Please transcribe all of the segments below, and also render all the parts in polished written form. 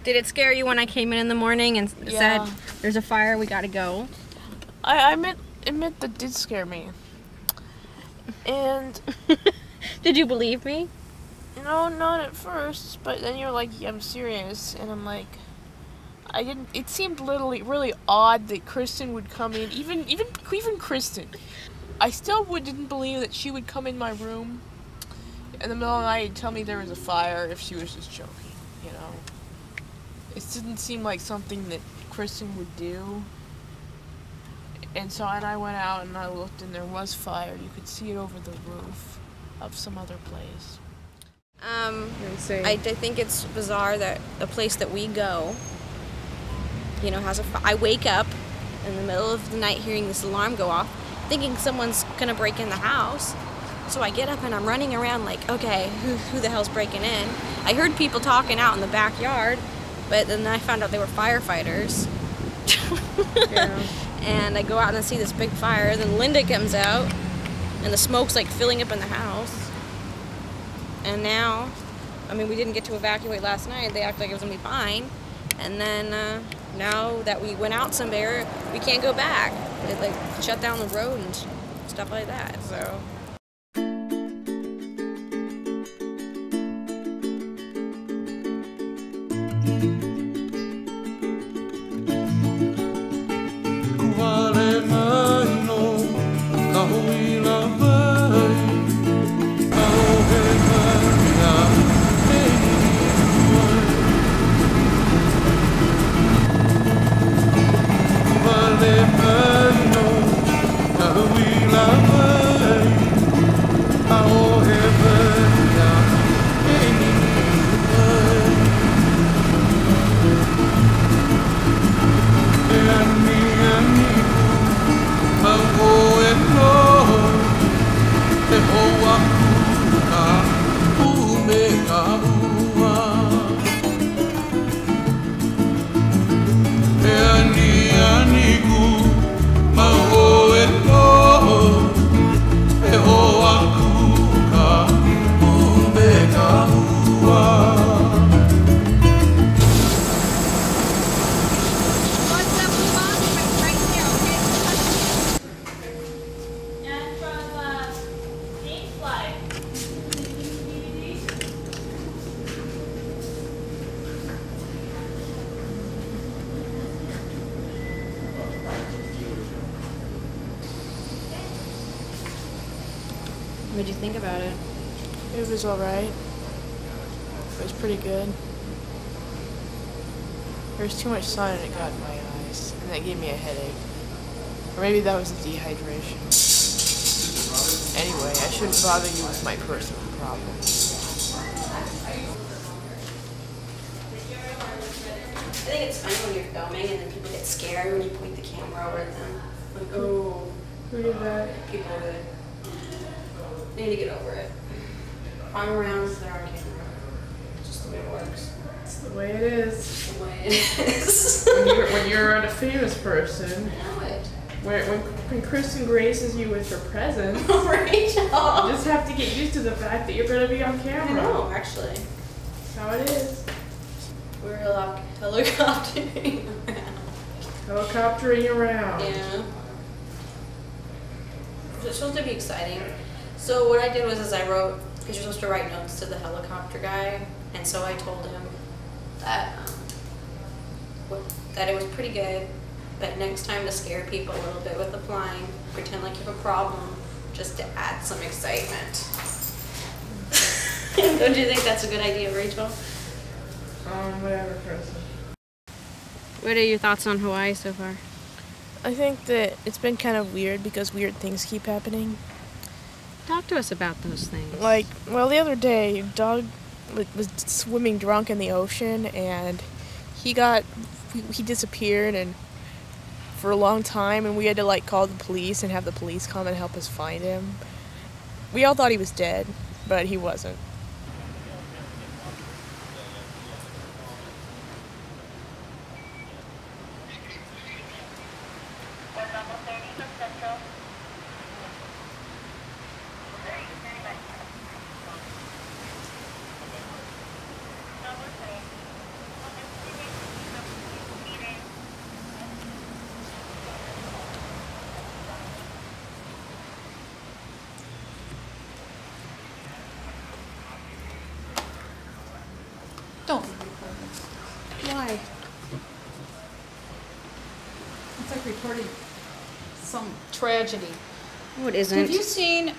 Did it scare you when I came in the morning and said, there's a fire, we gotta go? I admit that did scare me. And... Did you believe me? No, not at first, but then you're like, yeah, I'm serious, and I'm like, I didn't, it seemed really odd that Kristen would come in, even Kristen. I still didn't believe that she would come in my room in the middle of the night and tell me there was a fire if she was just joking, you know. It didn't seem like something that Kristen would do. And so I went out and I looked and there was fire. You could see it over the roof of some other place. I think it's bizarre that the place that we go, you know, has a fire. I wake up in the middle of the night hearing this alarm go off, thinking someone's gonna break in the house. So I get up and I'm running around like, okay, who the hell's breaking in? I heard people talking out in the backyard, but then I found out they were firefighters. Yeah. And I go out and I see this big fire. Then Linda comes out, and the smoke's like filling up in the house. And now, I mean, we didn't get to evacuate last night. They acted like it was gonna be fine. And then now that we went out somewhere, we can't go back. It like shut down the road and stuff like that. So. What'd you think about it? It was alright. It was pretty good. There was too much sun and it got in my eyes, and that gave me a headache. Or maybe that was the dehydration. Anyway, I shouldn't bother you with my personal problems. I think it's funny when you're filming and then people get scared when you point the camera over at them. Like, oh, who did that? People do it. They need to get over it. Arm around so they're on camera. It's just the way it works. It's the way it is. It's the way it is. when you're a famous person. I know it. When Kristen graces you with her presence, Rachel. You just have to get used to the fact that you're going to be on camera. I know, actually. That's how it is. We're helicoptering around. Helicoptering around. Yeah. It's supposed to be exciting. So what I did was I wrote, because you're supposed to write notes to the helicopter guy, and so I told him that that it was pretty good, but next time to scare people a little bit with the flying, pretend like you have a problem, just to add some excitement. Don't you think that's a good idea, Rachel? Whatever, Kristen. What are your thoughts on Hawaii so far? I think that it's been kind of weird because weird things keep happening. Talk to us about those things. Like, well, the other day, dog was swimming drunk in the ocean, and he disappeared and for a long time, and we had to like call the police and have the police come and help us find him. We all thought he was dead, but he wasn't. Don't leave recordings. Why? It's like recording some tragedy. No, it isn't. Have you seen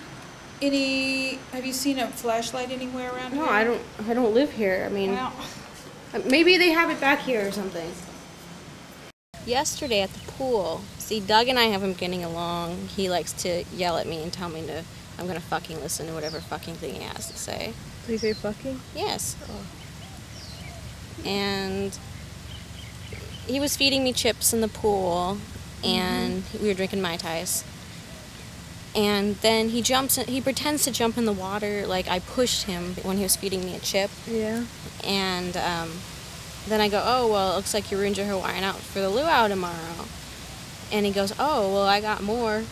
a flashlight anywhere around here? No, I don't live here. I mean, Well, maybe they have it back here or something. Yesterday at the pool, see, Doug and I have been getting along. He likes to yell at me and tell me I'm gonna fucking listen to whatever fucking thing he has to say. Did you say fucking? Yes. Oh. And he was feeding me chips in the pool, and we were drinking Mai Tais. And then he pretends to jump in the water, like I pushed him when he was feeding me a chip. Yeah. And then I go, oh, well, it looks like you ruined your Hawaiian outfit for the luau tomorrow. And he goes, oh, well, I got more.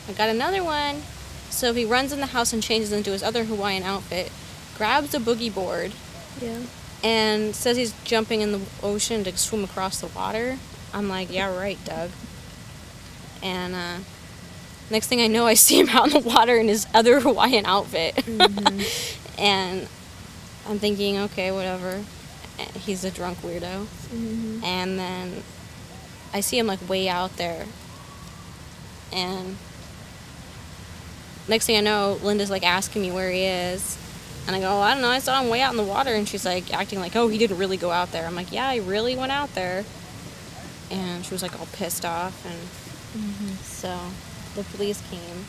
I got another one. So he runs in the house and changes into his other Hawaiian outfit, grabs a boogie board, Yeah. and says he's jumping in the ocean to swim across the water. I'm like, yeah, right, Doug. And next thing I know, I see him out in the water in his other Hawaiian outfit. And I'm thinking, okay, whatever. He's a drunk weirdo. And then I see him like way out there. And next thing I know, Linda's like asking me where he is. And I go, I don't know, I saw him way out in the water. And she's like acting like, oh, he didn't really go out there. I'm like, yeah, he really went out there. And she was like all pissed off. And so the police came.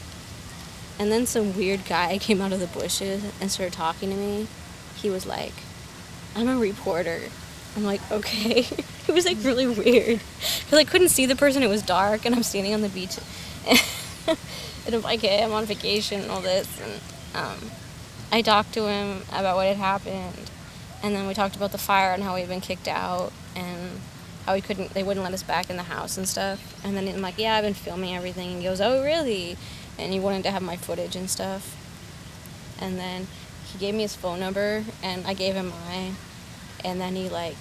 And then some weird guy came out of the bushes and started talking to me. He was like, I'm a reporter. I'm like, okay. It was like really weird. Because I couldn't see the person, it was dark, and I'm standing on the beach. And I'm like, hey, I'm on vacation and all this. And I talked to him about what had happened. And then we talked about the fire and how we had been kicked out and how they wouldn't let us back in the house and stuff. And then I'm like, yeah, I've been filming everything. And he goes, oh, really? And he wanted to have my footage and stuff. And then he gave me his phone number, and I gave him mine. And then he, like,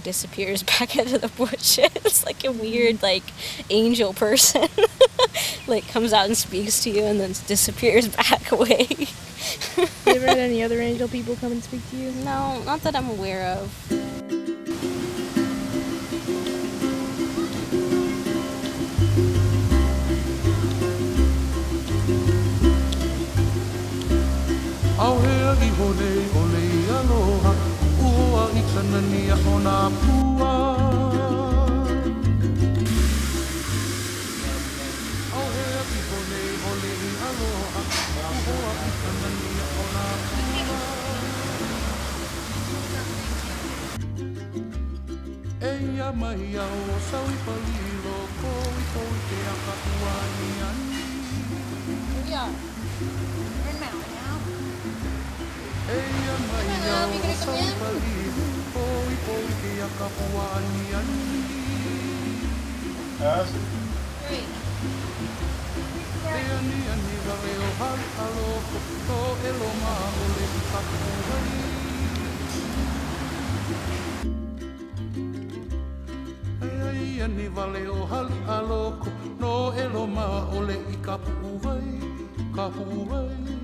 disappears back into the bushes. Like a weird, like, angel person. Like, comes out and speaks to you and then disappears back away. You ever had any other angel people come and speak to you? No, not that I'm aware of. Auhea I hone ole I aloha, ua I kanania o nā pua. Auhea I hone ole I aloha, ua I kanania o nā pua. Eia mai au o sau I palilo, ko I ko I te aka uani ani. yeah. You're in Maui now. Eia mai au o sau I palilo, ko I ko I te aka uani ani. Great. Ea ni ani wale o hali aloko, ko elo maa ole I kapuhai. Ea ni wale o hali aloko, no elo maa ole I kapuhai, kapuhai.